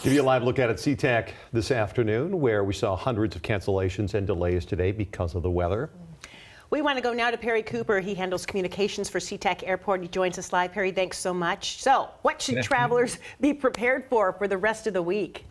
Give you a live look at Sea-Tac this afternoon, where we saw hundreds of cancellations and delays today because of the weather. We want to go now to Perry Cooper. He handles communications for Sea-Tac Airport. He joins us live. Perry, thanks so much. So, what should travelers be prepared for the rest of the week?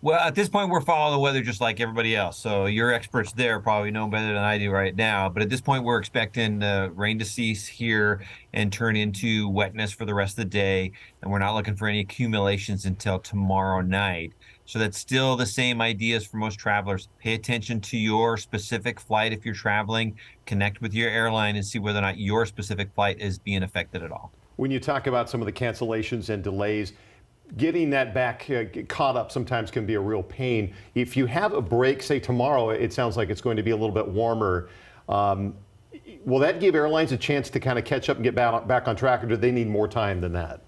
Well, at this point, we're following the weather just like everybody else. So your experts there probably know better than I do right now. But at this point, we're expecting rain to cease here and turn into wetness for the rest of the day. And we're not looking for any accumulations until tomorrow night. So that's still the same ideas for most travelers. Pay attention to your specific flight if you're traveling. Connect with your airline and see whether or not your specific flight is being affected at all. When you talk about some of the cancellations and delays, getting that back caught up sometimes can be a real pain. If you have a break, say tomorrow, it sounds like it's going to be a little bit warmer. Will that give airlines a chance to kind of catch up and get back on track, or do they need more time than that?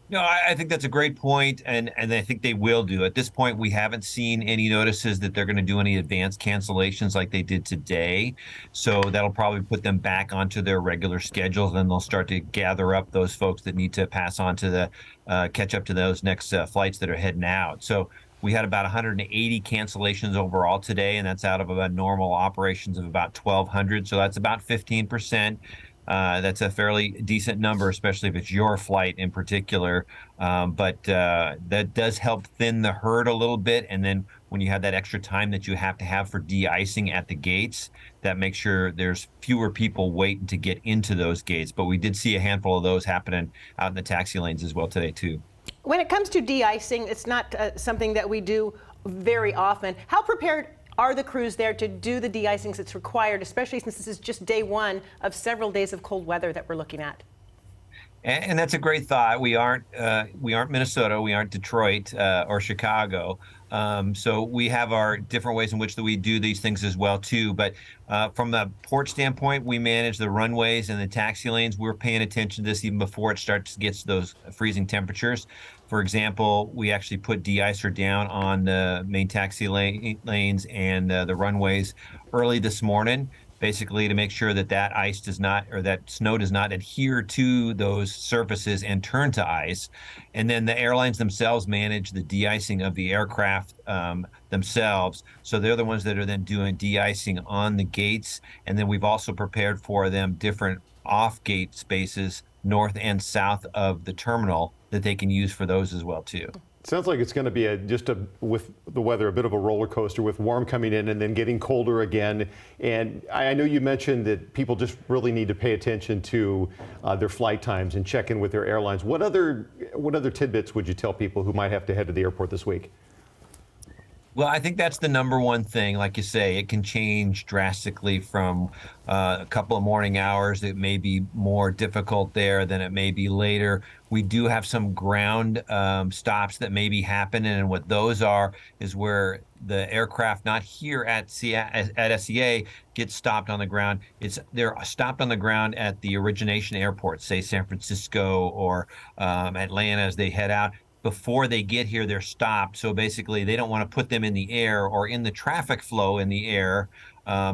No, I think that's a great point, and I think they will do. At this point, we haven't seen any notices that they're going to do any advanced cancellations like they did today. So that'll probably put them back onto their regular schedules, and they'll start to gather up those folks that need to pass on to the catch up to those next flights that are heading out. So we had about 180 cancellations overall today, and that's out of about normal operations of about 1,200. So that's about 15%. That's a fairly decent number, especially if it's your flight in particular. But that does help thin the herd a little bit. And then when you have that extra time that you have to have for de-icing at the gates, that makes sure there's fewer people waiting to get into those gates. But we did see a handful of those happening out in the taxi lanes as well today, too. When it comes to de-icing, it's not something that we do very often. How prepared are the crews there to do the de-icing that's required, especially since this is just day one of several days of cold weather that we're looking at? And that's a great thought. We aren't Minnesota, we aren't Detroit or Chicago. So we have our different ways in which that we do these things as well too. But from the port standpoint, we manage the runways and the taxi lanes. We're paying attention to this even before it starts to get to those freezing temperatures. For example, we actually put de-icer down on the main taxi lanes and the runways early this morning, basically to make sure that that ice does not, or that snow does not adhere to those surfaces and turn to ice. And then the airlines themselves manage the de-icing of the aircraft themselves. So they're the ones that are then doing de-icing on the gates. And then we've also prepared for them different off-gate spaces north and south of the terminal that they can use for those as well too. Sounds like it's going to be with the weather, a bit of a roller coaster, with warm coming in and then getting colder again. And I know you mentioned that people just really need to pay attention to their flight times and check in with their airlines. What other tidbits would you tell people who might have to head to the airport this week? Well, I think that's the number one thing. Like you say, it can change drastically from a couple of morning hours. It may be more difficult there than it may be later. We do have some ground stops that may be happening, and what those are is where the aircraft not here at SEA gets stopped on the ground. They're stopped on the ground at the origination airports, say San Francisco or Atlanta, as they head out. Before they get here, they're stopped. So basically, they don't want to put them in the air or in the traffic flow in the air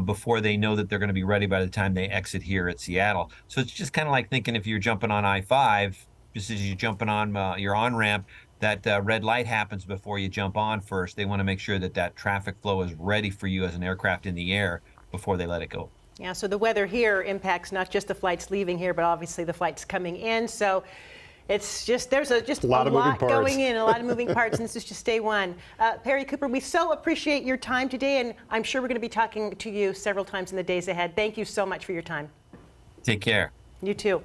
before they know that they're going to be ready by the time they exit here at Seattle. So it's just kind of like thinking if you're jumping on I-5, just as you're jumping on your on-ramp, that red light happens before you jump on first. They want to make sure that that traffic flow is ready for you as an aircraft in the air before they let it go. Yeah, so the weather here impacts not just the flights leaving here, but obviously the flights coming in. So it's just, there's just a lot going in, a lot of moving parts, and this is just day one. Perry Cooper, we so appreciate your time today, and I'm sure we're going to be talking to you several times in the days ahead. Thank you so much for your time. Take care. You too.